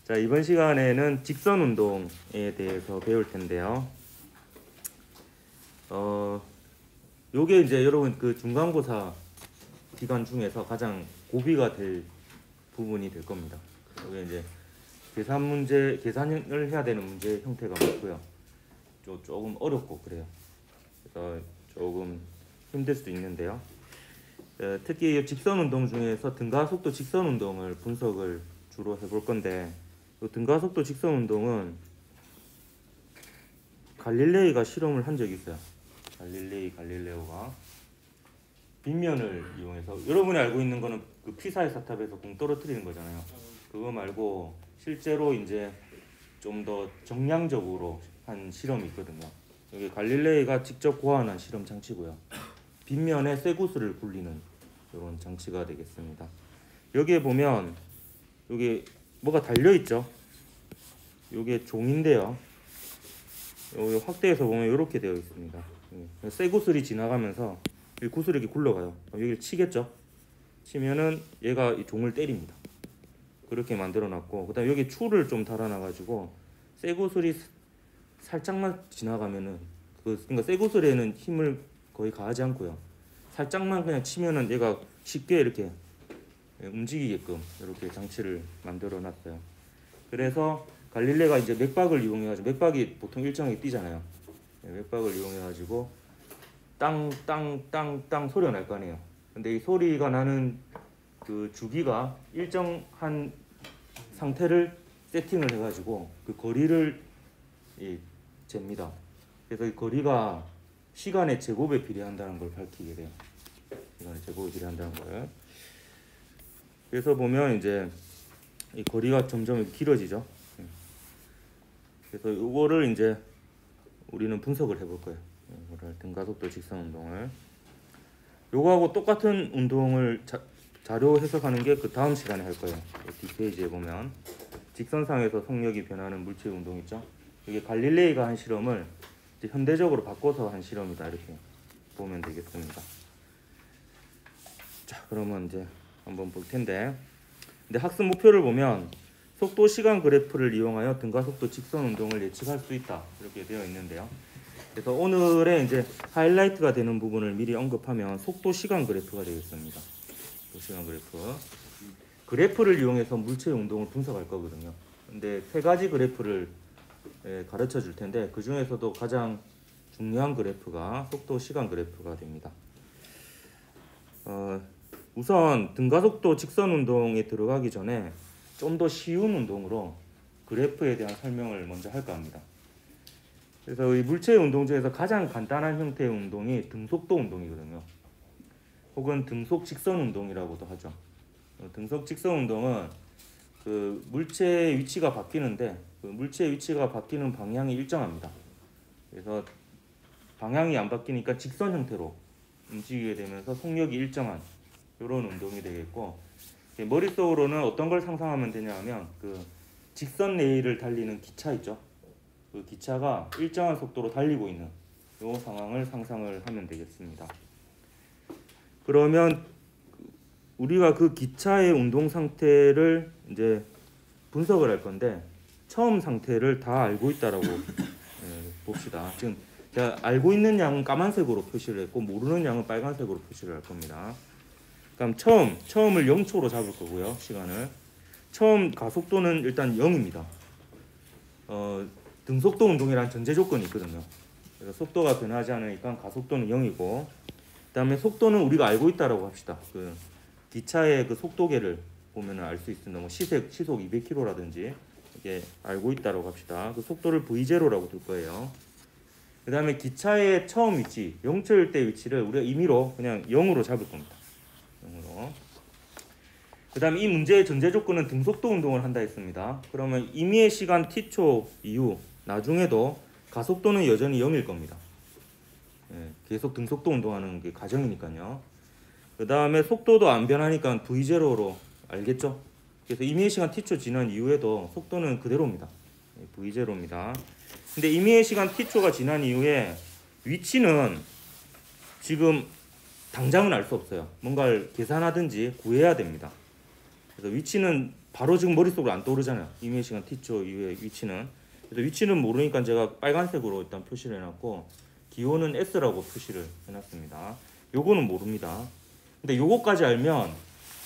자, 이번 시간에는 직선 운동에 대해서 배울 텐데요. 요게 이제 여러분 그 중간고사 기간 중에서 가장 고비가 될 부분이 될 겁니다. 요게 이제 계산을 해야 되는 문제 형태가 많고요. 조금 어렵고 그래요. 그래서 조금 힘들 수도 있는데요. 특히 이 직선 운동 중에서 등가속도 직선 운동을 분석을 주로 해볼 건데, 이 등가속도 직선 운동은 갈릴레이가 실험을 한 적이 있어요. 갈릴레오가 빗면을 이용해서, 여러분이 알고 있는 거는 그 피사의 사탑에서 공 떨어뜨리는 거잖아요. 그거 말고 실제로 이제 좀 더 정량적으로 한 실험이 있거든요. 여기 갈릴레이가 직접 고안한 실험 장치고요. 빗면에 쇠구슬을 굴리는 이런 장치가 되겠습니다. 여기에 보면 여기 뭐가 달려 있죠? 이게 종인데요. 여기 확대해서 보면 이렇게 되어 있습니다. 쇠구슬이 지나가면서 이 구슬이 이렇게 굴러가요. 여기를 치겠죠? 치면은 얘가 이 종을 때립니다. 그렇게 만들어놨고, 그다음 여기 줄을 좀 달아놔가지고 쇠구슬이 살짝만 지나가면은 그러니까 쇠구슬에는 힘을 거의 가하지 않고요. 살짝만 그냥 치면은 얘가 쉽게 이렇게 움직이게끔 이렇게 장치를 만들어놨어요. 그래서 갈릴레가 이제 맥박을 이용해가지고, 맥박이 보통 일정하게 뛰잖아요. 맥박을 이용해가지고 땅 소리가 날 거 아니에요. 근데 이 소리가 나는 그 주기가 일정한 상태를 세팅을 해가지고 그 거리를 잽니다. 그래서 이 거리가 시간의 제곱에 비례한다는 걸 밝히게 돼요. 시간의 제곱에 비례한다는 걸. 그래서 보면 이제 이 거리가 점점 길어지죠. 그래서 이거를 이제 우리는 분석을 해볼 거예요. 이거를 등가속도 직선 운동을. 요거하고 똑같은 운동을 자료 해석하는 게 그 다음 시간에 할 거예요. 뒷페이지에 보면 직선상에서 속력이 변하는 물체 운동 있죠. 이게 갈릴레이가 한 실험을 이제 현대적으로 바꿔서 한 실험이다, 이렇게 보면 되겠습니다. 자, 그러면 이제 한번 볼 텐데, 근데 학습 목표를 보면 속도 시간 그래프를 이용하여 등가속도 직선 운동을 예측할 수 있다, 이렇게 되어 있는데요. 그래서 오늘의 이제 하이라이트가 되는 부분을 미리 언급하면 속도 시간 그래프가 되겠습니다. 속도 시간 그래프를 이용해서 물체 운동을 분석할 거거든요. 근데 세 가지 그래프를 가르쳐 줄 텐데, 그 중에서도 가장 중요한 그래프가 속도 시간 그래프가 됩니다. 우선 등가속도 직선 운동에 들어가기 전에 좀 더 쉬운 운동으로 그래프에 대한 설명을 먼저 할까 합니다. 그래서 이 물체 운동 중에서 가장 간단한 형태의 운동이 등속도 운동이거든요. 혹은 등속 직선 운동이라고도 하죠. 등속 직선 운동은 그 물체의 위치가 바뀌는데, 그 물체의 위치가 바뀌는 방향이 일정합니다. 그래서 방향이 안 바뀌니까 직선 형태로 움직이게 되면서 속력이 일정한 이런 운동이 되겠고, 머릿속으로는 어떤 걸 상상하면 되냐 하면 그 직선 레일을 달리는 기차 있죠. 그 기차가 일정한 속도로 달리고 있는 이 상황을 상상을 하면 되겠습니다. 그러면 우리가 그 기차의 운동 상태를 이제 분석을 할 건데, 처음 상태를 다 알고 있다라고 봅시다. 지금 제가 알고 있는 양은 까만색으로 표시를 했고 모르는 양은 빨간색으로 표시를 할 겁니다. 그럼 처음을 0초로 잡을 거고요. 시간을 처음 가속도는 일단 0입니다. 등속도 운동이란 전제 조건이 있거든요. 그래서 속도가 변하지 않으니까 가속도는 0이고, 그다음에 속도는 우리가 알고 있다라고 합시다. 그 기차의 그 속도계를 보면 알 수 있습니다. 뭐 시속 200km라든지 이게 알고 있다라고 합시다. 그 속도를 V0라고 둘 거예요. 그다음에 기차의 처음 위치, 0초일 때 위치를 우리가 임의로 그냥 0으로 잡을 겁니다. 0으로. 그다음에 이 문제의 전제 조건은 등속도 운동을 한다 했습니다. 그러면 임의의 시간 t초 이후 나중에도 가속도는 여전히 0일 겁니다. 계속 등속도 운동하는 게 가정이니까요. 그 다음에 속도도 안 변하니까 V0로 알겠죠? 그래서 임의의 시간 t초 지난 이후에도 속도는 그대로입니다. V0입니다. 근데 임의의 시간 t초가 지난 이후에 위치는 지금 당장은 알 수 없어요. 뭔가를 계산하든지 구해야 됩니다. 그래서 위치는 바로 지금 머릿속으로 안 떠오르잖아요. 이미의 시간 t초 이후의 위치는. 그래서 위치는 모르니까 제가 빨간색으로 일단 표시를 해놨고 기호는 S라고 표시를 해놨습니다. 요거는 모릅니다. 근데 요거까지 알면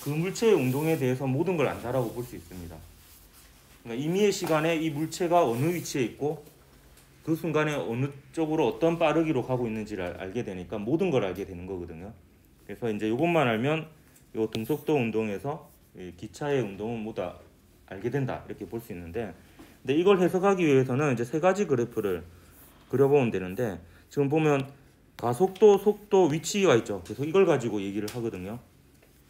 그 물체의 운동에 대해서 모든 걸 안다라고 볼 수 있습니다. 그러니까 임의의 시간에 이 물체가 어느 위치에 있고 그 순간에 어느 쪽으로 어떤 빠르기로 가고 있는지를 알게 되니까 모든 걸 알게 되는 거거든요. 그래서 이제 이것만 알면 요 등속도 운동에서 기차의 운동은 모두 알게 된다 이렇게 볼 수 있는데, 근데 이걸 해석하기 위해서는 이제 세 가지 그래프를 그려보면 되는데, 지금 보면 가속도, 속도, 위치가 있죠. 그래서 이걸 가지고 얘기를 하거든요.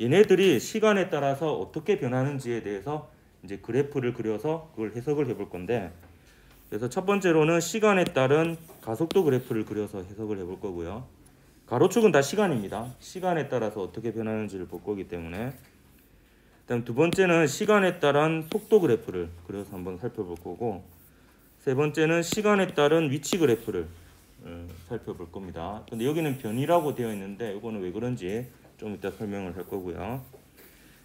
얘네들이 시간에 따라서 어떻게 변하는지에 대해서 이제 그래프를 그려서 그걸 해석을 해볼 건데, 그래서 첫 번째로는 시간에 따른 가속도 그래프를 그려서 해석을 해볼 거고요. 가로축은 다 시간입니다. 시간에 따라서 어떻게 변하는지를 볼 거기 때문에. 그다음 두 번째는 시간에 따른 속도 그래프를 그려서 한번 살펴볼 거고, 세 번째는 시간에 따른 위치 그래프를 살펴볼 겁니다. 근데 여기는 변이라고 되어 있는데 이거는 왜 그런지 좀 이따 설명을 할 거고요.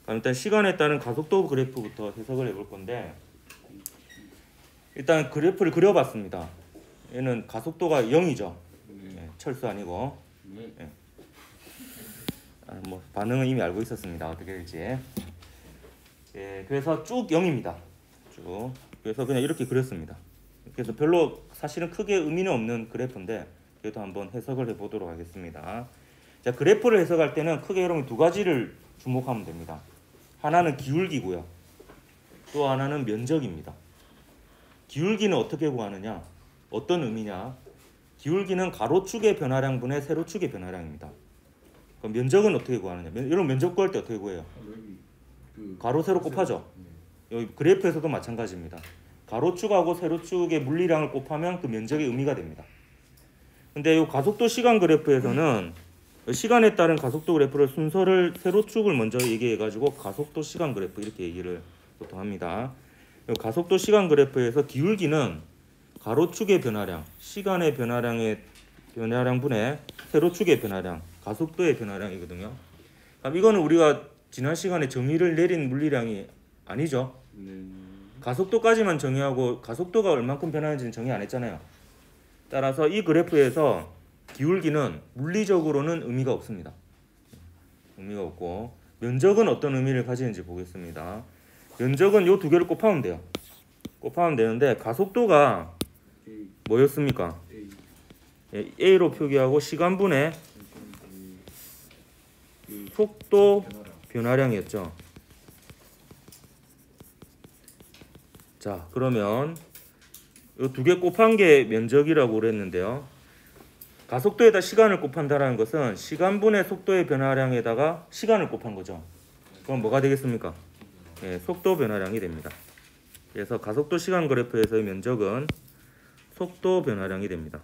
그럼 일단 시간에 따른 가속도 그래프부터 해석을 해볼 건데, 일단 그래프를 그려봤습니다. 얘는 가속도가 0이죠. 네, 철수 아니고. 네. 뭐 반응은 이미 알고 있었습니다. 어떻게 될지. 예, 그래서 쭉 0입니다. 쭉. 그래서 그냥 이렇게 그렸습니다. 그래서 별로 사실은 크게 의미는 없는 그래프인데 그래도 한번 해석을 해보도록 하겠습니다. 자, 그래프를 해석할 때는 크게 여러분 두 가지를 주목하면 됩니다. 하나는 기울기고요. 또 하나는 면적입니다. 기울기는 어떻게 구하느냐? 어떤 의미냐? 기울기는 가로축의 변화량분의 세로축의 변화량입니다. 그럼 면적은 어떻게 구하느냐? 여러분 면적 구할 때 어떻게 구해요? 가로 세로 곱하죠. 여기 그래프에서도 마찬가지입니다. 가로축하고 세로축의 물리량을 곱하면 그 면적의 의미가 됩니다. 근데 이 가속도 시간 그래프에서는 시간에 따른 가속도 그래프를 순서를 세로축을 먼저 얘기해 가지고 가속도 시간 그래프 이렇게 얘기를 보통 합니다. 가속도 시간 그래프에서 기울기는 가로축의 변화량, 시간의 변화량분의 세로축의 변화량, 가속도의 변화량이거든요. 그럼 이거는 우리가 지난 시간에 정의를 내린 물리량이 아니죠. 가속도까지만 정의하고 가속도가 얼만큼 변하는지는 정의 안 했잖아요. 따라서 이 그래프에서 기울기는 물리적으로는 의미가 없습니다. 의미가 없고, 면적은 어떤 의미를 가지는지 보겠습니다. 면적은 요 두 개를 곱하면 돼요. 곱하면 되는데 가속도가 뭐였습니까? A로 표기하고 시간분의 속도 변화량이었죠. 자, 그러면 이 두 개 곱한 게 면적이라고 그랬는데요. 가속도에다 시간을 곱한다라는 것은 시간분의 속도의 변화량에다가 시간을 곱한 거죠. 그럼 뭐가 되겠습니까? 네, 속도 변화량이 됩니다. 그래서 가속도 시간 그래프에서의 면적은 속도 변화량이 됩니다.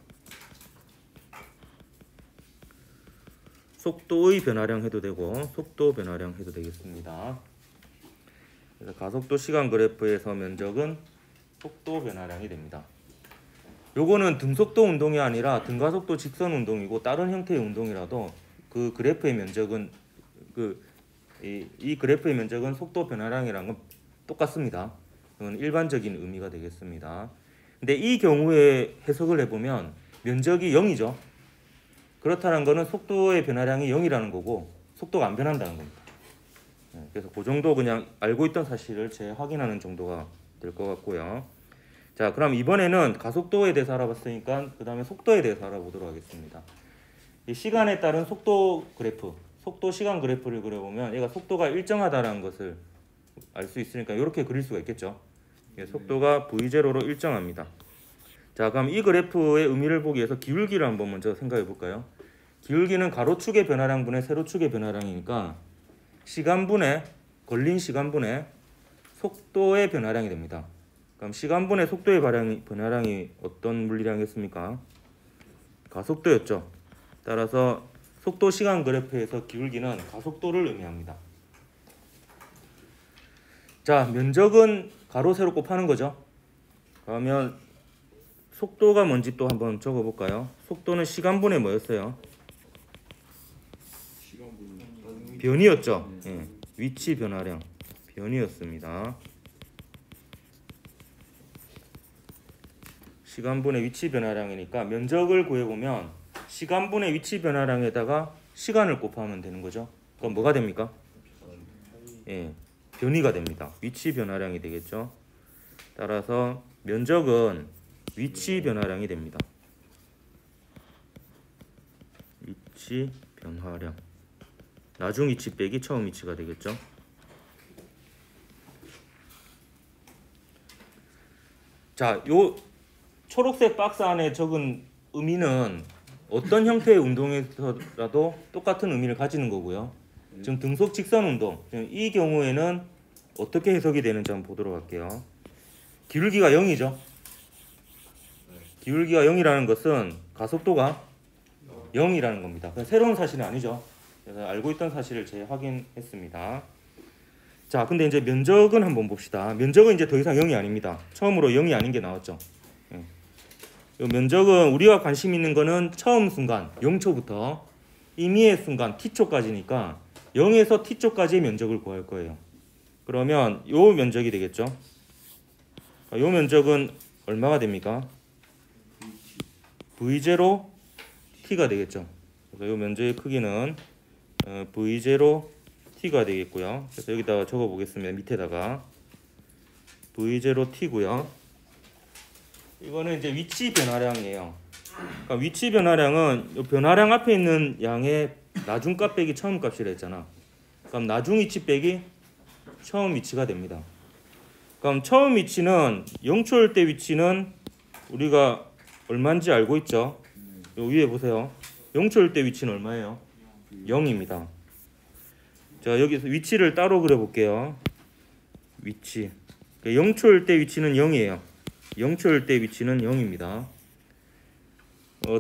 속도의 변화량 해도 되고 속도 변화량 해도 되겠습니다. 그래서 가속도 시간 그래프에서 면적은 속도 변화량이 됩니다. 요거는 등속도 운동이 아니라 등가속도 직선 운동이고 다른 형태의 운동이라도 그 그래프의 면적은 이 그래프의 면적은 속도 변화량이란 건 똑같습니다. 이건 일반적인 의미가 되겠습니다. 근데 이 경우에 해석을 해보면 면적이 0이죠. 그렇다는 것은 속도의 변화량이 0이라는 거고 속도가 안 변한다는 겁니다. 그래서 그 정도 그냥 알고 있던 사실을 재확인하는 정도가 될 것 같고요. 자, 그럼 이번에는 가속도에 대해서 알아봤으니까 그 다음에 속도에 대해서 알아보도록 하겠습니다. 이 시간에 따른 속도 그래프, 속도 시간 그래프를 그려보면 얘가 속도가 일정하다는 것을 알 수 있으니까 이렇게 그릴 수가 있겠죠. 속도가 V0로 일정합니다. 자, 그럼 이 그래프의 의미를 보기 위해서 기울기를 한번 먼저 생각해 볼까요? 기울기는 가로축의 변화량분의 세로축의 변화량이니까 시간분의 걸린 시간분의 속도의 변화량이 됩니다. 그럼 시간분의 속도의 변화량이 어떤 물리량이었습니까? 가속도였죠. 따라서 속도 시간 그래프에서 기울기는 가속도를 의미합니다. 자, 면적은 가로 세로 곱하는 거죠. 그러면 속도가 뭔지 또 한번 적어볼까요? 속도는 시간분의 뭐였어요? 변이었죠. 예, 위치 변화량. 변이였습니다. 시간분의 위치 변화량이니까 면적을 구해보면 시간분의 위치 변화량에다가 시간을 곱하면 되는 거죠. 그럼 뭐가 됩니까? 예, 변이가 됩니다. 위치 변화량이 되겠죠. 따라서 면적은 위치 변화량이 됩니다. 위치 변화량. 나중 위치 빼기 처음 위치가 되겠죠. 자, 요 초록색 박스 안에 적은 의미는 어떤 형태의 운동에서라도 똑같은 의미를 가지는 거고요. 지금 등속 직선 운동, 이 경우에는 어떻게 해석이 되는지 한번 보도록 할게요. 기울기가 0이죠. 기울기가 0이라는 것은 가속도가 0이라는 겁니다. 새로운 사실은 아니죠. 그래서 알고 있던 사실을 재확인했습니다. 자, 근데 이제 면적은 한번 봅시다. 면적은 이제 더 이상 0이 아닙니다. 처음으로 0이 아닌 게 나왔죠. 이 면적은 우리가 관심 있는 거는 처음 순간 0초부터 임의의 순간 t초까지니까 0에서 t초까지의 면적을 구할 거예요. 그러면 이 면적이 되겠죠. 이 면적은 얼마가 됩니까? v0 t가 되겠죠. 그래서 이 면적의 크기는 v0 t가 되겠고요. 그래서 여기다가 적어 보겠습니다. 밑에다가 v0 t고요. 이거는 이제 위치 변화량이에요. 그러니까 위치 변화량은 이 변화량 앞에 있는 양의 나중값 빼기 처음 값이라 했잖아. 그럼 나중 위치 빼기 처음 위치가 됩니다. 그럼 처음 위치는 0초일 때 위치는 우리가 얼마인지 알고 있죠? 요 위에 보세요. 0초일 때 위치는 얼마예요? 0입니다. 자, 여기서 위치를 따로 그려볼게요. 위치. 0초일 때 위치는 0이에요. 0초일 때 위치는 0입니다.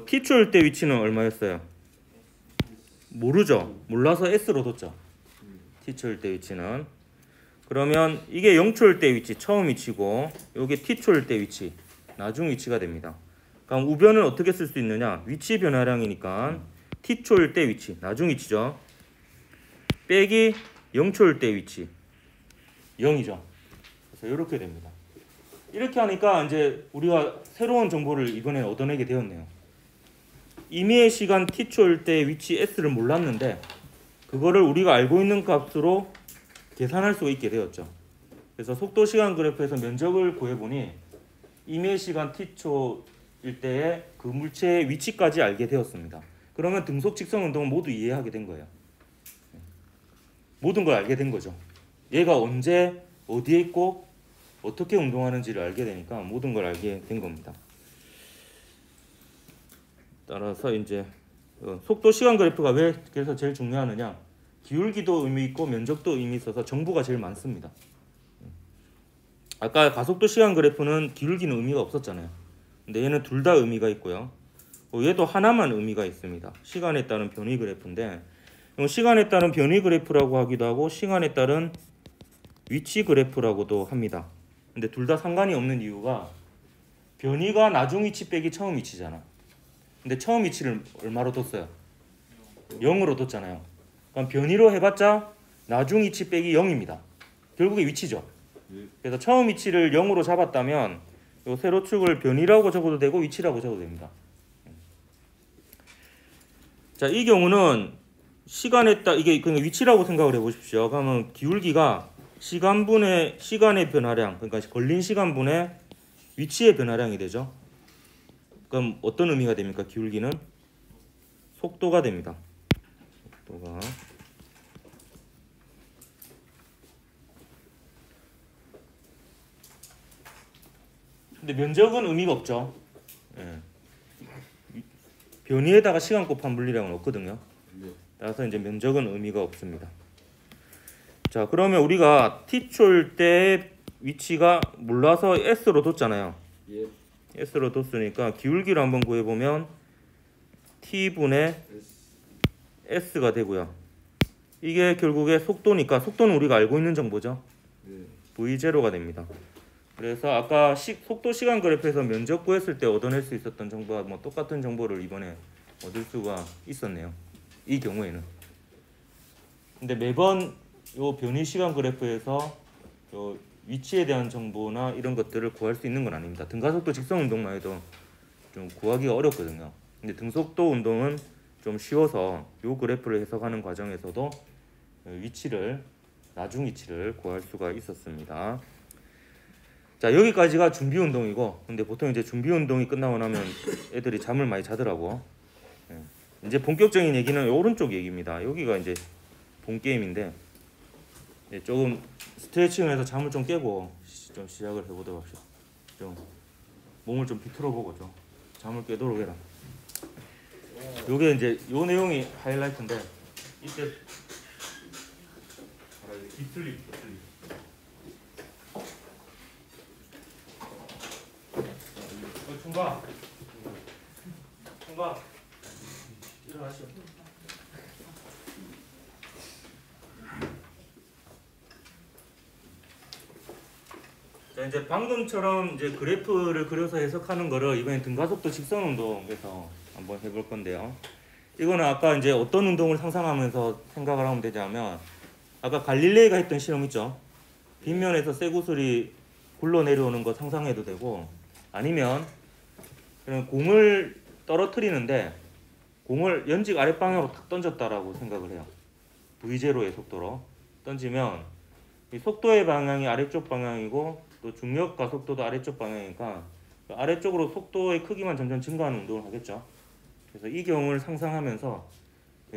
t초일 때 위치는 얼마였어요? 모르죠. 몰라서 s로 뒀죠. t초일 때 위치는. 그러면 이게 0초일 때 위치, 처음 위치고 이게 t초일 때 위치, 나중 위치가 됩니다. 그럼 우변은 어떻게 쓸 수 있느냐? 위치 변화량이니까 t초일 때 위치, 나중 위치죠. 빼기 0초일 때 위치, 0이죠. 그래서 이렇게 됩니다. 이렇게 하니까 이제 우리가 새로운 정보를 이번에 얻어내게 되었네요. 임의의 시간 t초일 때 위치 s를 몰랐는데 그거를 우리가 알고 있는 값으로 계산할 수 있게 되었죠. 그래서 속도 시간 그래프에서 면적을 구해보니 임의의 시간 t초일 때의 그 물체의 위치까지 알게 되었습니다. 그러면 등속 직선 운동은 모두 이해하게 된 거예요. 모든 걸 알게 된 거죠. 얘가 언제 어디에 있고 어떻게 운동하는지를 알게 되니까 모든 걸 알게 된 겁니다. 따라서 이제 속도 시간 그래프가 왜 그래서 제일 중요하느냐? 기울기도 의미 있고 면적도 의미 있어서 정보가 제일 많습니다. 아까 가속도 시간 그래프는 기울기는 의미가 없었잖아요. 근데 얘는 둘 다 의미가 있고요. 얘도 하나만 의미가 있습니다. 시간에 따른 변이 그래프인데 시간에 따른 변이 그래프라고 하기도 하고 시간에 따른 위치 그래프라고도 합니다. 근데 둘 다 상관이 없는 이유가 변이가 나중 위치 빼기 처음 위치잖아. 근데 처음 위치를 얼마로 뒀어요? 0으로 뒀잖아요. 그럼 변이로 해봤자 나중 위치 빼기 0입니다. 결국에 위치죠. 그래서 처음 위치를 0으로 잡았다면 이 세로축을 변이라고 적어도 되고 위치라고 적어도 됩니다. 자, 이 경우는 시간에 따라 이게 그냥 위치라고 생각을 해보십시오. 그러면 기울기가 시간분의 시간의 변화량, 그러니까 걸린 시간분의 위치의 변화량이 되죠. 그럼 어떤 의미가 됩니까? 기울기는 속도가 됩니다. 속도가. 근데 면적은 의미가 없죠. 예. 변이에다가 시간 곱한 물리량은 없거든요. 따라서 이제 면적은 의미가 없습니다. 자, 그러면 우리가 t초일 때 위치가 몰라서 s로 뒀잖아요. 예. s로 뒀으니까 기울기를 한번 구해보면 t분의 s가 되고요. 이게 결국에 속도니까 속도는 우리가 알고 있는 정보죠. v0가 됩니다. 그래서 아까 속도 시간 그래프에서 면적 구했을 때 얻어낼 수 있었던 정보와 뭐 똑같은 정보를 이번에 얻을 수가 있었네요. 이 경우에는. 근데 매번 요 변이 시간 그래프에서 요 위치에 대한 정보나 이런 것들을 구할 수 있는 건 아닙니다. 등가속도 직선 운동만 해도 좀 구하기가 어렵거든요. 근데 등속도 운동은 좀 쉬워서 요 그래프를 해석하는 과정에서도 위치를 나중 위치를 구할 수가 있었습니다. 자, 여기까지가 준비 운동이고, 근데 보통 이제 준비 운동이 끝나고 나면 애들이 잠을 많이 자더라고. 이제 본격적인 얘기는 오른쪽 얘기입니다. 여기가 이제 본 게임인데 조금 스트레칭을 해서 잠을 좀 깨고 좀 시작을 해보도록 합시다. 좀 몸을 좀 비틀어 보고 좀 잠을 깨도록 해라. 요게 이제 요 내용이 하이라이트인데 이때 딥슬립 총각 일어나시오. 자, 이제 방금처럼 이제 그래프를 그려서 해석하는 거를 이번엔 등가속도 직선 운동에서 한번 해볼 건데요. 이거는 아까 이제 어떤 운동을 상상하면서 생각을 하면 되냐면 아까 갈릴레이가 했던 실험 있죠. 빗면에서 쇠구슬이 굴러 내려오는 거 상상해도 되고, 아니면 그냥 공을 떨어뜨리는데 공을 연직 아랫방향으로 탁 던졌다라고 생각을 해요. V0의 속도로 던지면 이 속도의 방향이 아래쪽 방향이고 또 중력 가속도도 아래쪽 방향이니까 아래쪽으로 속도의 크기만 점점 증가하는 운동을 하겠죠. 그래서 이 경우를 상상하면서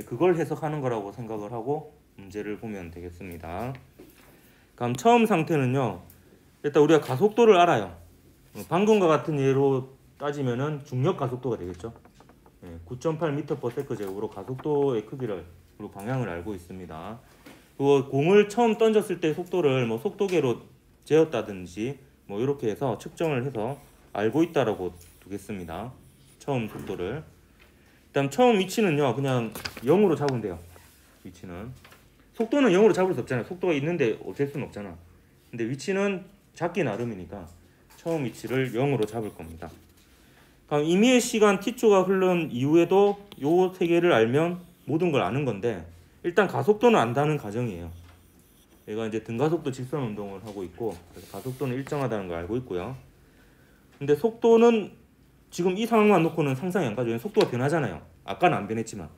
그걸 해석하는 거라고 생각을 하고 문제를 보면 되겠습니다. 그럼 처음 상태는요, 일단 우리가 가속도를 알아요. 방금과 같은 예로 따지면은 중력 가속도가 되겠죠. 9.8m/s 제곱으로 가속도의 크기를 그리고 방향을 알고 있습니다. 그 공을 처음 던졌을 때 속도를 뭐 속도계로 재었다든지 뭐 이렇게 해서 측정을 해서 알고 있다라고 두겠습니다. 처음 속도를. 그다음 처음 위치는요, 그냥 0으로 잡으면 돼요. 위치는 속도는 0으로 잡을 수 없잖아요. 속도가 있는데 없앨 수는 없잖아. 근데 위치는 잡기 나름이니까 처음 위치를 0으로 잡을 겁니다. 그럼 임의의 시간 t초가 흐른 이후에도 요 세 개를 알면 모든 걸 아는 건데, 일단 가속도는 안다는 가정이에요. 얘가 이제 등가속도 직선 운동을 하고 있고, 그래서 가속도는 일정하다는 걸 알고 있고요. 근데 속도는 지금 이 상황만 놓고는 상상이 안 가죠. 속도가 변하잖아요. 아까는 안 변했지만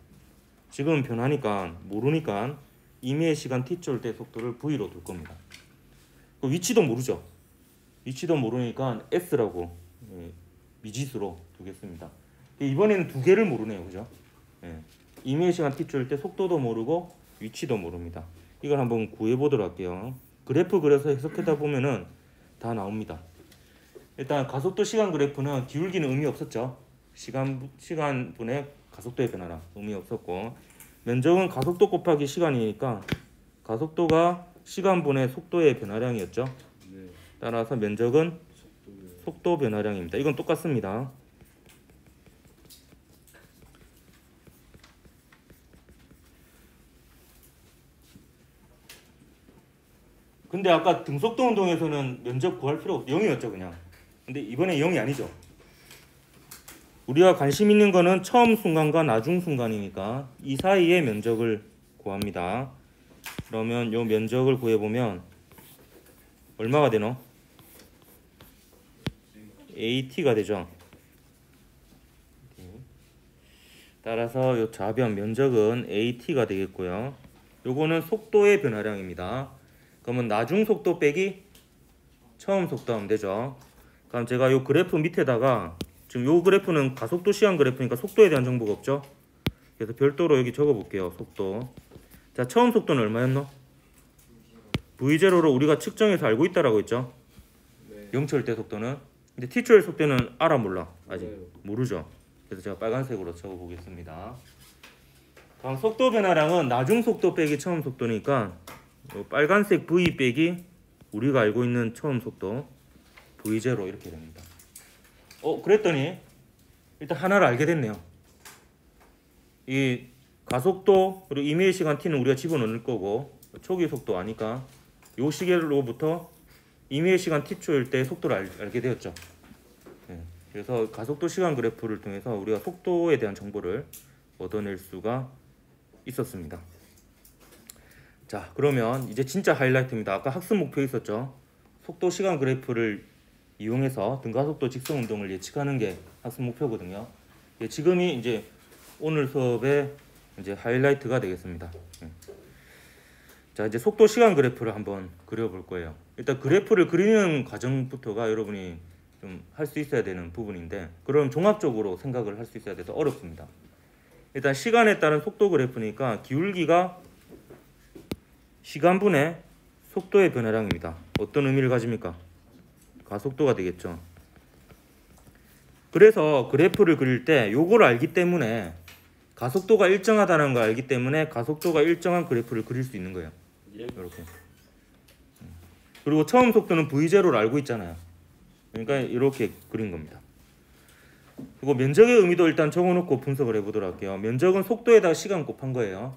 지금은 변하니까 모르니까 임의의 시간 t초일 때 속도를 v로 둘 겁니다. 그 위치도 모르죠. 위치도 모르니까 s라고 미지수로 두겠습니다. 이번에는 두 개를 모르네요, 그죠? 임의의 시간 t초일 때 속도도 모르고 위치도 모릅니다. 이걸 한번 구해보도록 할게요. 그래프 그려서 해석하다 보면은 다 나옵니다. 일단 가속도 시간 그래프는 기울기는 의미 없었죠. 시간분의 가속도의 변화랑 의미 없었고, 면적은 가속도 곱하기 시간이니까 가속도가 시간분의 속도의 변화량이었죠. 따라서 면적은 속도 변화량입니다. 이건 똑같습니다. 근데 아까 등속도 운동에서는 면적 구할 필요 없 0이었죠 그냥. 근데 이번에 0이 아니죠. 우리가 관심 있는 거는 처음 순간과 나중 순간이니까 이 사이의 면적을 구합니다. 그러면 요 면적을 구해보면 얼마가 되노? AT가 되죠. 따라서 요 좌변 면적은 AT가 되겠고요. 요거는 속도의 변화량입니다. 그러면 나중 속도 빼기 처음 속도 하면 되죠. 그럼 제가 요 그래프 밑에다가, 지금 요 그래프는 가속도 시간 그래프니까 속도에 대한 정보가 없죠. 그래서 별도로 여기 적어 볼게요. 속도. 자, 처음 속도는 얼마였노? V0로 우리가 측정해서 알고 있다라고 했죠. 0초일 때 속도는. 근데 t초일 속도는 알아 몰라? 아직 모르죠. 그래서 제가 빨간색으로 적어 보겠습니다. 다음 속도 변화량은 나중 속도 빼기 처음 속도니까 빨간색 V 빼기 우리가 알고 있는 처음 속도 V0 이렇게 됩니다. 그랬더니 일단 하나를 알게 됐네요. 이 가속도 그리고 임의의 시간 t는 우리가 집어넣을 거고, 초기 속도 아니까 요 시계로부터 임의의 시간 t초일 때 속도를 알게 되었죠. 그래서 가속도 시간 그래프를 통해서 우리가 속도에 대한 정보를 얻어낼 수가 있었습니다. 자, 그러면 이제 진짜 하이라이트입니다. 아까 학습 목표 있었죠? 속도 시간 그래프를 이용해서 등가속도 직선 운동을 예측하는 게 학습 목표거든요. 예, 지금이 이제 오늘 수업의 이제 하이라이트가 되겠습니다. 자, 이제 속도 시간 그래프를 한번 그려볼 거예요. 일단 그래프를 그리는 과정부터가 여러분이 좀 할 수 있어야 되는 부분인데, 그럼 종합적으로 생각을 할 수 있어야 돼서 어렵습니다. 일단 시간에 따른 속도 그래프니까 기울기가 시간분의 속도의 변화량입니다. 어떤 의미를 가집니까? 가속도가 되겠죠. 그래서 그래프를 그릴 때 요걸 알기 때문에, 가속도가 일정하다는 걸 알기 때문에 가속도가 일정한 그래프를 그릴 수 있는 거예요. 이렇게. 그리고 처음 속도는 V0를 알고 있잖아요. 그러니까 이렇게 그린 겁니다. 그리고 면적의 의미도 일단 적어놓고 분석을 해보도록 할게요. 면적은 속도에다가 시간 곱한 거예요.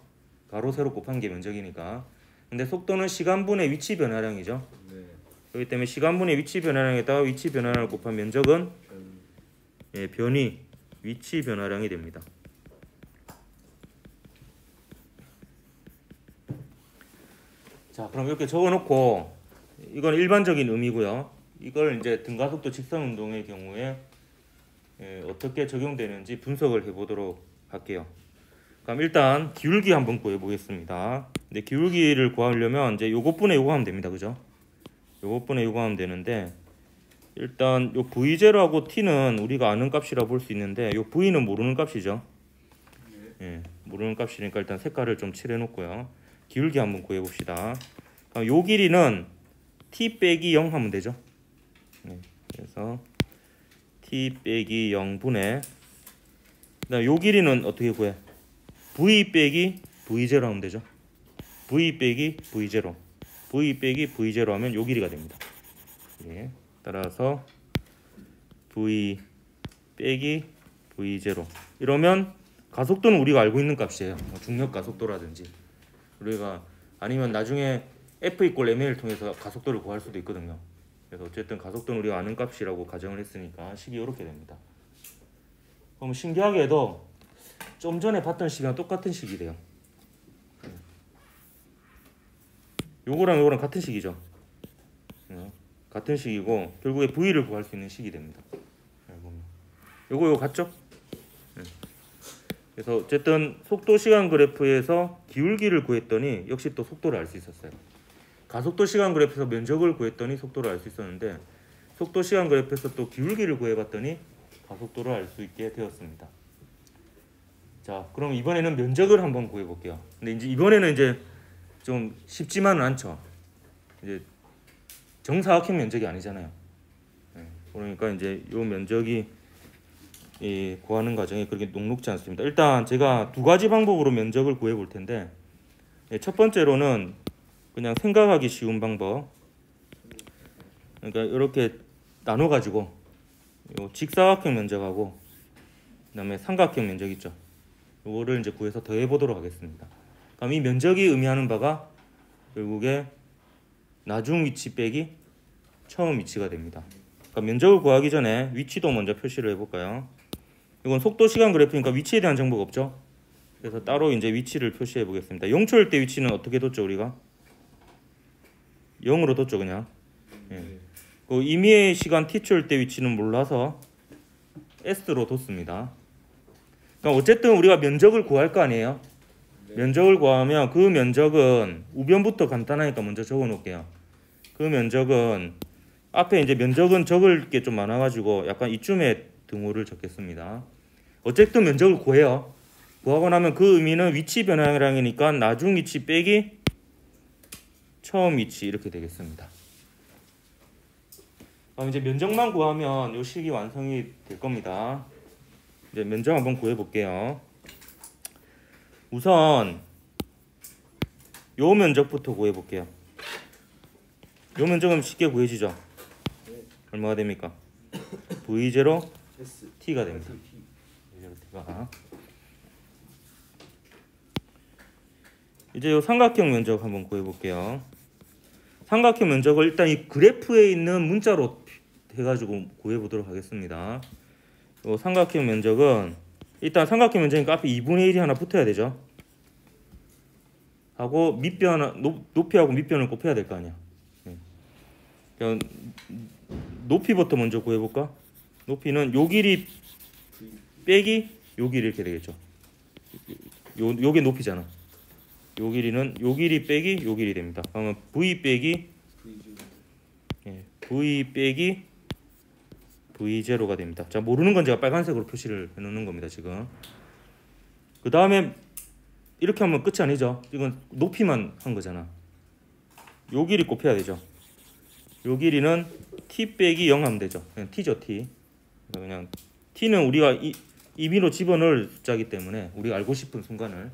가로 세로 곱한 게 면적이니까. 근데 속도는 시간분의 위치 변화량이죠. 네. 그렇기 때문에 시간분의 위치 변화량에다가 위치 변화량을 곱한 면적은 변이 위치 변화량이 됩니다. 자, 그럼 이렇게 적어놓고, 이건 일반적인 의미고요. 이걸 이제 등가속도 직선 운동의 경우에 어떻게 적용되는지 분석을 해보도록 할게요. 그럼 일단 기울기 한번 구해보겠습니다. 근데 기울기를 구하려면 이제 요것분의 요거 하면 됩니다. 그죠? 요것분의 요거 하면 되는데, 일단 요 V0하고 T는 우리가 아는 값이라 볼 수 있는데, 요 V는 모르는 값이죠. 예, 모르는 값이니까 일단 색깔을 좀 칠해놓고요. 기울기 한번 구해봅시다. 요 길이는 T 빼기 0 하면 되죠. 네, 그래서 T 빼기 0분의, 그다음 요 길이는 어떻게 구해? V 빼기 V0 하면 되죠. V 빼기 V0, V 빼기 V0 하면 요 길이가 됩니다. 예, 따라서 V 빼기 V0 이러면 가속도는 우리가 알고 있는 값이에요. 중력 가속도라든지, 우리가 아니면 나중에 F = ma를 통해서 가속도를 구할 수도 있거든요. 그래서 어쨌든 가속도는 우리가 아는 값이라고 가정을 했으니까 식이 이렇게 됩니다. 그럼 신기하게도 좀 전에 봤던 식이랑 똑같은 식이 돼요. 요거랑 요거랑 같은 식이죠. 같은 식이고 결국에 V를 구할 수 있는 식이 됩니다. 요거 같죠? 그래서 어쨌든 속도 시간 그래프에서 기울기를 구했더니 역시 또 속도를 알 수 있었어요. 가속도 시간 그래프에서 면적을 구했더니 속도를 알 수 있었는데, 속도 시간 그래프에서 또 기울기를 구해봤더니 가속도를 알 수 있게 되었습니다. 자, 그럼 이번에는 면적을 한번 구해볼게요. 근데 이제 이번에는 이제 좀 쉽지만은 않죠. 이제 정사각형 면적이 아니잖아요. 그러니까 이제 요 면적이 구하는 과정이 그렇게 녹록지 않습니다. 일단 제가 두 가지 방법으로 면적을 구해볼 텐데, 첫 번째로는 그냥 생각하기 쉬운 방법. 그러니까 이렇게 나눠가지고 요 직사각형 면적하고 그다음에 삼각형 면적 있죠. 요거를 이제 구해서 더해보도록 하겠습니다. 그럼 이 면적이 의미하는 바가 결국에 나중 위치 빼기 처음 위치가 됩니다. 그러니까 면적을 구하기 전에 위치도 먼저 표시를 해볼까요? 이건 속도 시간 그래프니까 위치에 대한 정보가 없죠. 그래서 따로 이제 위치를 표시해 보겠습니다. 0초일 때 위치는 어떻게 뒀죠 우리가? 0으로 뒀죠 그냥. 그 임의의 시간 t초일 때 위치는 몰라서 s로 뒀습니다. 그러니까 어쨌든 우리가 면적을 구할 거 아니에요. 면적을 구하면 그 면적은 우변부터 간단하니까 먼저 적어 놓을게요. 그 면적은 앞에 이제 면적은 적을 게 좀 많아가지고 약간 이쯤에 등호를 적겠습니다. 어쨌든 면적을 구해요. 구하고 나면 그 의미는 위치 변화량이니까 나중 위치 빼기 처음 위치 이렇게 되겠습니다. 그럼 이제 면적만 구하면 이 식이 완성이 될 겁니다. 이제 면적 한번 구해 볼게요. 우선 요 면적부터 구해 볼게요. 요 면적은 쉽게 구해지죠. 얼마가 됩니까? V0 T가 됩니다. V0 T가. 이제 요 삼각형 면적 한번 구해 볼게요. 삼각형 면적을 일단 이 그래프에 있는 문자로 해가지고 구해 보도록 하겠습니다. 요 삼각형 면적은 일단 삼각형 면적이니까 앞에 2분의 1이 하나 붙어야 되죠. 하고 밑변 높이하고 밑변을 곱해야 될 거 아니야. 그냥 높이부터 먼저 구해볼까? 높이는 요 길이 빼기 요 길이 이렇게 되겠죠. 요게 높이잖아. 요 길이는 요 길이 빼기 요 길이 됩니다. 그러면 v 빼기 v 빼기 v0가 됩니다. 자, 모르는 건 제가 빨간색으로 표시를 해놓는 겁니다. 지금 그 다음에 이렇게 하면 끝이 아니죠. 이건 높이만 한 거잖아. 요 길이 곱해야 되죠. 요 길이는 t 빼기 0 하면 되죠. 그냥 t죠, t. 그냥 t는 우리가 임의로 집어넣을 숫자이기 때문에 우리가 알고 싶은 순간을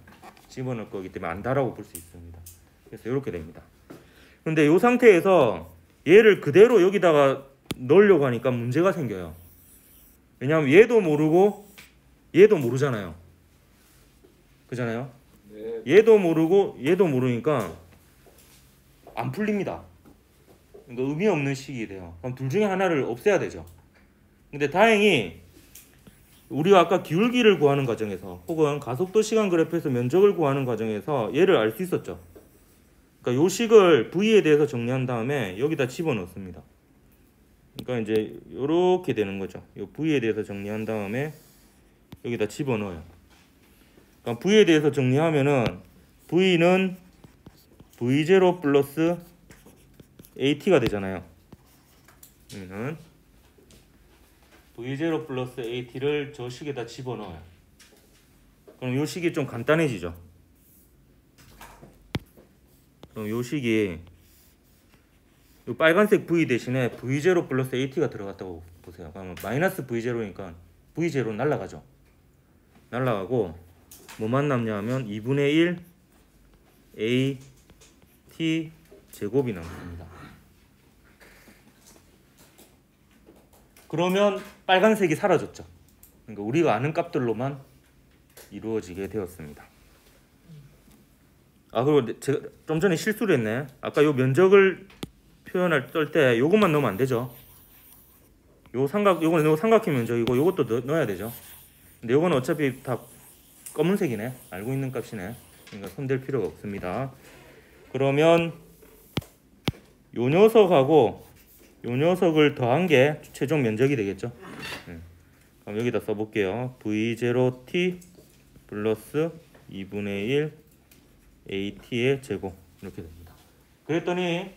집어넣을 거기 때문에 안다라고 볼 수 있습니다. 그래서 이렇게 됩니다. 근데 이 상태에서 얘를 그대로 여기다가 넣으려고 하니까 문제가 생겨요. 왜냐하면 얘도 모르고 얘도 모르잖아요. 그잖아요. 네. 얘도 모르고 얘도 모르니까 안 풀립니다. 그러니까 의미 없는 식이 돼요. 그럼 둘 중에 하나를 없애야 되죠. 근데 다행히 우리가 아까 기울기를 구하는 과정에서 혹은 가속도 시간 그래프에서 면적을 구하는 과정에서 얘를 알 수 있었죠. 그러니까 요 식을 v에 대해서 정리한 다음에 여기다 집어넣습니다. 그러니까 이제 이렇게 되는 거죠. 요 v에 대해서 정리한 다음에 여기다 집어넣어요. 그러니까 v에 대해서 정리하면은 v는 v0 플러스 at가 되잖아요. 여기는 v0 플러스 at를 저 식에다 집어넣어요. 그럼 요 식이 좀 간단해지죠. 그럼 요 식이 요 빨간색 v 대신에 v0 플러스 at가 들어갔다고 보세요. 그러면 마이너스 v0니까 v0는 날라가죠. 날라가고 뭐만 남냐 하면 2분의 1 a t 제곱이 남습니다. 그러면 빨간색이 사라졌죠. 그러니까 우리가 아는 값들로만 이루어지게 되었습니다. 아, 그리고 제가 좀 전에 실수를 했네. 아까 요 면적을 표현할 때 요것만 넣으면 안 되죠. 요거는 삼각형 면적이고 요것도 넣어야 되죠. 근데 요거는 어차피 다 검은색이네. 알고 있는 값이네. 그러니까 손댈 필요가 없습니다. 그러면 요 녀석하고 요 녀석을 더한 게 최종 면적이 되겠죠. 그럼 여기다 써볼게요. v0t 플러스 2분의 1 at의 제곱 이렇게 됩니다. 그랬더니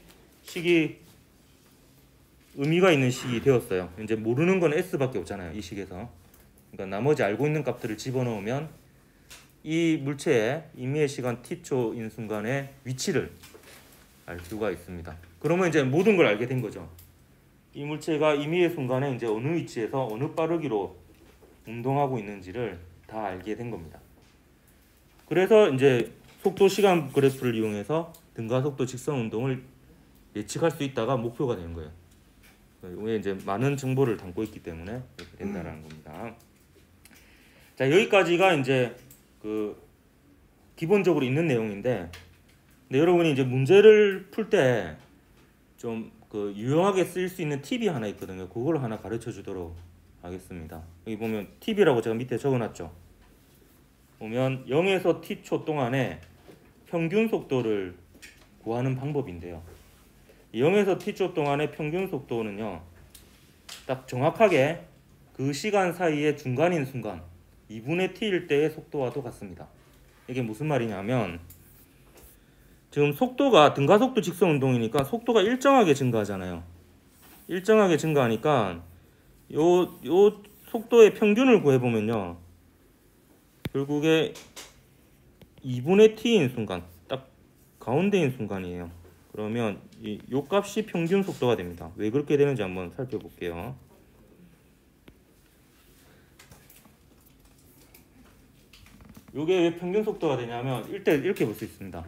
식이 의미가 있는 식이 되었어요. 이제 모르는 건 s밖에 없잖아요. 이 식에서. 그러니까 나머지 알고 있는 값들을 집어넣으면 이 물체의 임의의 시간 t초인 순간의 위치를 알 수가 있습니다. 그러면 이제 모든 걸 알게 된 거죠. 이 물체가 임의의 순간에 이제 어느 위치에서 어느 빠르기로 운동하고 있는지를 다 알게 된 겁니다. 그래서 이제 속도 시간 그래프를 이용해서 등가속도 직선 운동을 예측할 수 있다가 목표가 되는 거예요. 왜 이제 많은 정보를 담고 있기 때문에 이렇게 된다라는 겁니다. 자, 여기까지가 이제 그 기본적으로 있는 내용인데, 근데 여러분이 이제 문제를 풀 때 좀 그 유용하게 쓸 수 있는 팁이 하나 있거든요. 그걸 하나 가르쳐 주도록 하겠습니다. 여기 보면 팁이라고 제가 밑에 적어놨죠. 보면 0에서 t초 동안에 평균 속도를 구하는 방법인데요. 0에서 t초 동안의 평균 속도는요, 딱 정확하게 그 시간 사이의 중간인 순간 2분의 t일 때의 속도와도 같습니다. 이게 무슨 말이냐면, 지금 속도가 등가속도 직선 운동이니까 속도가 일정하게 증가하잖아요. 일정하게 증가하니까 요 속도의 평균을 구해보면요, 결국에 2분의 t인 순간, 딱 가운데인 순간이에요. 그러면 요 값이 평균 속도가 됩니다. 왜 그렇게 되는지 한번 살펴볼게요. 요게 왜 평균 속도가 되냐면, 일단 이렇게 볼 수 있습니다.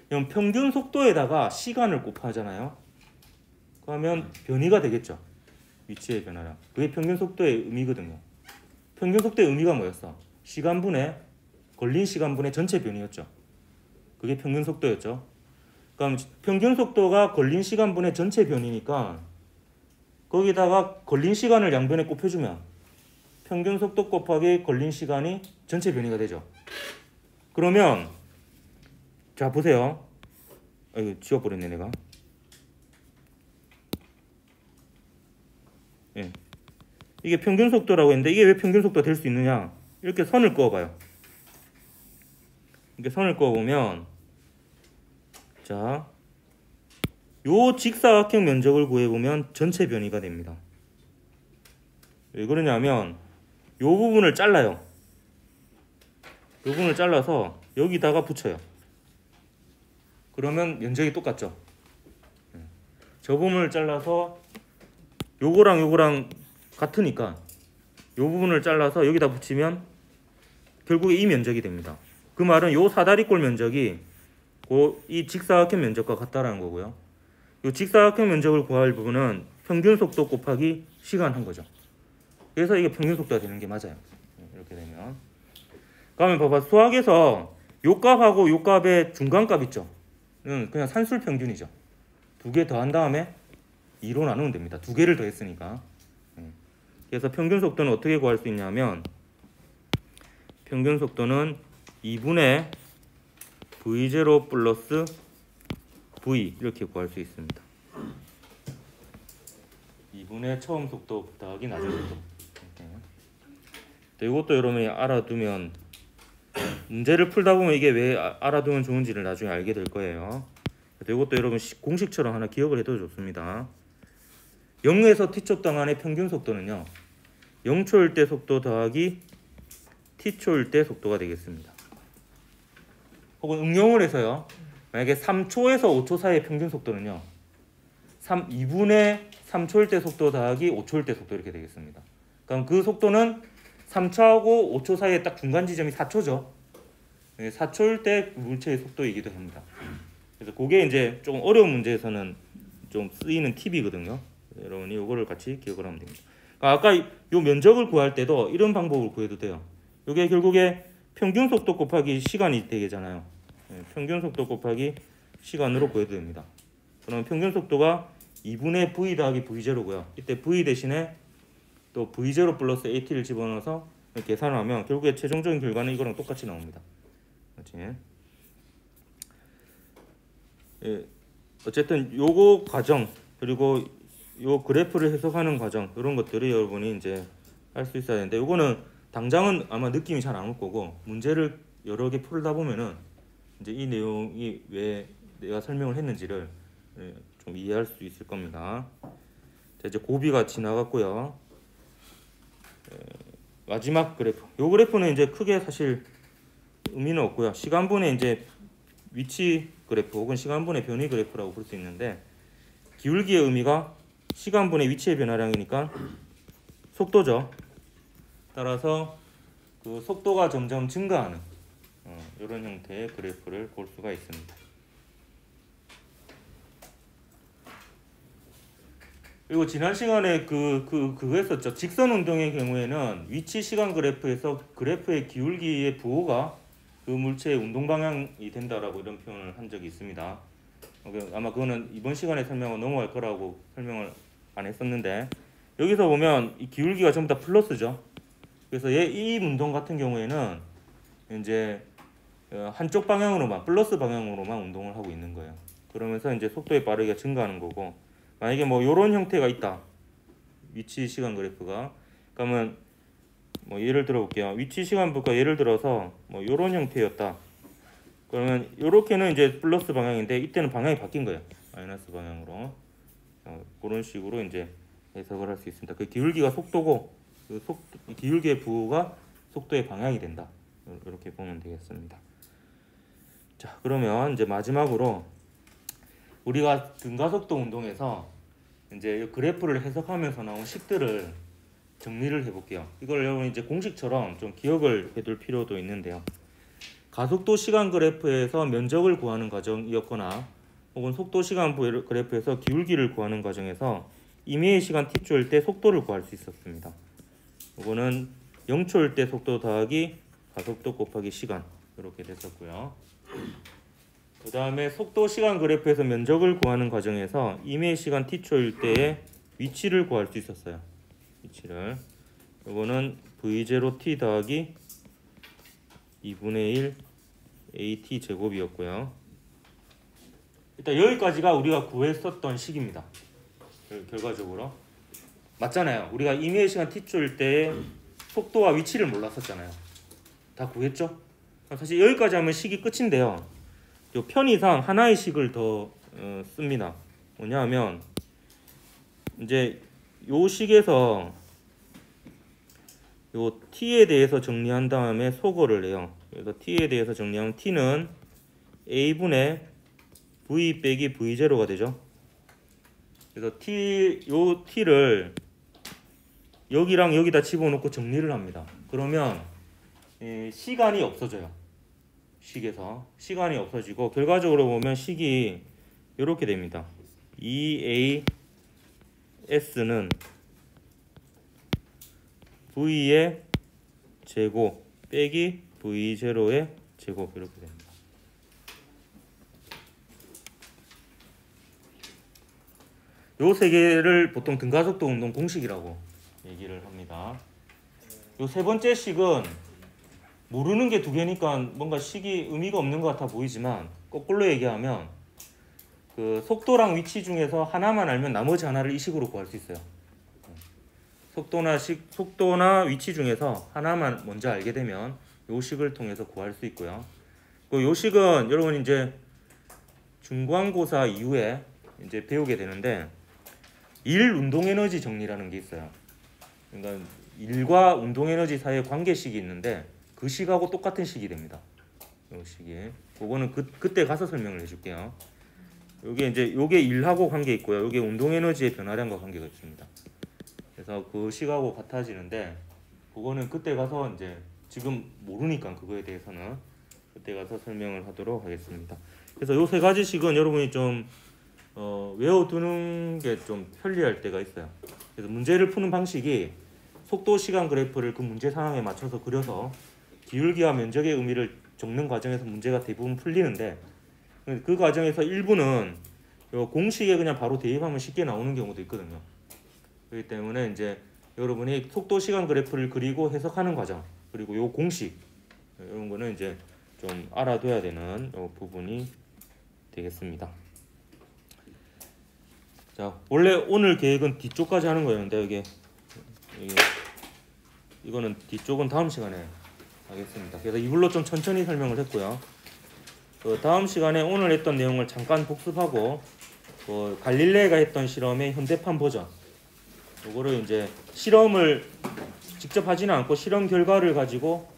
그럼 평균 속도에다가 시간을 곱하잖아요. 그러면 변이가 되겠죠. 위치의 변화량. 그게 평균 속도의 의미거든요. 평균 속도의 의미가 뭐였어? 시간분의 걸린 시간분의 전체 변이였죠. 그게 평균 속도였죠. 그럼 평균 속도가 걸린 시간분의 전체 변이니까 거기다가 걸린 시간을 양변에 곱해주면 평균 속도 곱하기 걸린 시간이 전체 변이가 되죠. 그러면 자 보세요. 이거 지워버렸네 내가. 예. 이게 평균 속도라고 했는데 이게 왜 평균 속도가 될 수 있느냐? 이렇게 선을 그어봐요. 이렇게 선을 그어보면 자, 요 직사각형 면적을 구해보면 전체 변이가 됩니다. 왜 그러냐면 요 부분을 잘라요. 요 부분을 잘라서 여기다가 붙여요. 그러면 면적이 똑같죠. 저 부분을 잘라서 요거랑 요거랑 같으니까 요 부분을 잘라서 여기다 붙이면 결국에 이 면적이 됩니다. 그 말은 요 사다리꼴 면적이 이 직사각형 면적과 같다라는 거고요. 이 직사각형 면적을 구할 부분은 평균 속도 곱하기 시간 한 거죠. 그래서 이게 평균 속도가 되는 게 맞아요. 이렇게 되면. 그러면 봐봐. 수학에서 요 값하고 요 값의 중간값 있죠. 그냥 산술 평균이죠. 두 개 더한 다음에 2로 나누면 됩니다. 두 개를 더했으니까. 그래서 평균 속도는 어떻게 구할 수 있냐면 평균 속도는 2분의 V0 플러스 V 이렇게 구할 수 있습니다. 2분의 처음 속도 더하기 낮은 속도. 이것도 여러분이 알아두면 문제를 풀다 보면 이게 왜 알아두면 좋은지를 나중에 알게 될 거예요. 이것도 여러분 공식처럼 하나 기억을 해도 좋습니다. 0에서 t초 동안의 평균 속도는요. 0초일 때 속도 더하기 t초일 때 속도가 되겠습니다. 혹은 응용을 해서요. 만약에 3초에서 5초 사이의 평균 속도는요. 2분의 3초일 때 속도 더하기 5초일 때 속도 이렇게 되겠습니다. 그럼 그 속도는 3초하고 5초 사이에 딱 중간 지점이 4초죠. 4초일 때 물체의 속도이기도 합니다. 그래서 그게 이제 조금 어려운 문제에서는 좀 쓰이는 팁이거든요. 여러분이 이거를 같이 기억을 하면 됩니다. 아까 이 면적을 구할 때도 이런 방법을 구해도 돼요. 이게 결국에 평균 속도 곱하기 시간이 되겠잖아요. 평균 속도 곱하기 시간으로 구해도 됩니다. 그러면 평균 속도가 2분의 V 더하기 V0고요. 이때 V 대신에 또 V0 플러스 AT를 집어넣어서 계산을 하면 결국에 최종적인 결과는 이거랑 똑같이 나옵니다. 그렇지? 예, 어쨌든 요거 과정 그리고 요 그래프를 해석하는 과정 이런 것들이 여러분이 이제 할 수 있어야 되는데 요거는 당장은 아마 느낌이 잘 안 올 거고 문제를 여러 개 풀다 보면은 이제 이 내용이 왜 내가 설명을 했는지를 좀 이해할 수 있을 겁니다. 자, 이제 고비가 지나갔고요. 마지막 그래프. 요 그래프는 이제 크게 사실 의미는 없고요. 시간분의 이제 위치 그래프 혹은 시간분의 변이 그래프라고 볼 수 있는데 기울기의 의미가 시간분의 위치의 변화량이니까 속도죠. 따라서 그 속도가 점점 증가하는 이런 형태의 그래프를 볼 수가 있습니다. 그리고 지난 시간에 그거 했었죠. 직선 운동의 경우에는 위치 시간 그래프에서 그래프의 기울기의 부호가 그 물체의 운동 방향이 된다라고 이런 표현을 한 적이 있습니다. 아마 그거는 이번 시간에 설명을 넘어갈 거라고 설명을 안 했었는데 여기서 보면 이 기울기가 전부 다 플러스죠. 그래서 이 운동 같은 경우에는 이제 한쪽 방향으로만 플러스 방향으로만 운동을 하고 있는 거예요. 그러면서 이제 속도의 빠르기가 증가하는 거고 만약에 뭐 이런 형태가 있다. 위치 시간 그래프가 그러면 뭐 예를 들어 볼게요. 위치 시간부가 예를 들어서 뭐 이런 형태였다. 그러면 이렇게는 이제 플러스 방향인데 이때는 방향이 바뀐 거예요. 마이너스 방향으로. 그런 식으로 이제 해석을 할 수 있습니다. 그 기울기가 속도고 그 기울기의 부호가 속도의 방향이 된다. 이렇게 보면 되겠습니다. 자, 그러면 이제 마지막으로 우리가 등가속도 운동에서 이제 그래프를 해석하면서 나온 식들을 정리를 해볼게요. 이걸 여러분 이제 공식처럼 좀 기억을 해둘 필요도 있는데요. 가속도 시간 그래프에서 면적을 구하는 과정이었거나 혹은 속도 시간 그래프에서 기울기를 구하는 과정에서 임의의 시간 t초일 때 속도를 구할 수 있었습니다. 이거는 0초일 때 속도 더하기 가속도 곱하기 시간 이렇게 됐었고요. 그 다음에 속도 시간 그래프에서 면적을 구하는 과정에서 임의 시간 t초일 때의 위치를 구할 수 있었어요. 위치를. 이거는 v0t 더하기 2분의 1 at 제곱이었고요. 일단 여기까지가 우리가 구했었던 식입니다. 결과적으로 맞잖아요. 우리가 임의의 시간 t초일 때 속도와 위치를 몰랐었잖아요. 다 구했죠? 사실 여기까지 하면 식이 끝인데요. 요 편의상 하나의 식을 더 씁니다. 뭐냐면 이제 요 식에서 요 t에 대해서 정리한 다음에 소거를 해요. 그래서 t에 대해서 정리하면 t는 a분의 v 빼기 v0가 되죠. 그래서 요 t를 여기랑 여기다 집어넣고 정리를 합니다. 그러면 시간이 없어져요. 식에서 시간이 없어지고 결과적으로 보면 식이 이렇게 됩니다. 2as는 v의 제곱 빼기 v0의 제곱 이렇게 됩니다. 요 세 개를 보통 등가속도 운동 공식이라고 얘기를 합니다. 요 세 번째 식은 모르는 게 두 개니까 뭔가 식이 의미가 없는 것 같아 보이지만 거꾸로 얘기하면 그 속도랑 위치 중에서 하나만 알면 나머지 하나를 이 식으로 구할 수 있어요. 속도나 위치 중에서 하나만 먼저 알게 되면 요 식을 통해서 구할 수 있고요. 요 식은 여러분 이제 중간고사 이후에 이제 배우게 되는데 일 운동에너지 정리라는 게 있어요. 그러니까 일과 운동에너지 사이의 관계식이 있는데 그 식하고 똑같은 식이 됩니다. 요 식이. 그거는 그때 가서 설명을 해줄게요. 요게 일하고 관계 있고요. 요게 운동에너지의 변화량과 관계가 있습니다. 그래서 그 식하고 같아지는데 그거는 그때 가서 이제 지금 모르니까 그거에 대해서는 그때 가서 설명을 하도록 하겠습니다. 그래서 요 세 가지 식은 여러분이 좀 외워두는 게 좀 편리할 때가 있어요. 그래서 문제를 푸는 방식이 속도 시간 그래프를 그 문제 상황에 맞춰서 그려서 기울기와 면적의 의미를 적는 과정에서 문제가 대부분 풀리는데 그 과정에서 일부는 요 공식에 그냥 바로 대입하면 쉽게 나오는 경우도 있거든요. 그렇기 때문에 이제 여러분이 속도 시간 그래프를 그리고 해석하는 과정 그리고 요 공식 이런 거는 이제 좀 알아둬야 되는 요 부분이 되겠습니다. 자, 원래 오늘 계획은 뒤쪽까지 하는 거였는데 이거는 뒤쪽은 다음 시간에 하겠습니다. 그래서 이걸로 좀 천천히 설명을 했고요. 그 다음 시간에 오늘 했던 내용을 잠깐 복습하고 그 갈릴레이가 했던 실험의 현대판 버전 요거를 이제 실험을 직접 하지는 않고 실험 결과를 가지고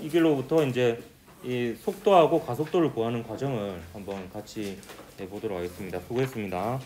이 길로부터 이제 이 속도하고 가속도를 구하는 과정을 한번 같이 해보도록 하겠습니다. 수고했습니다.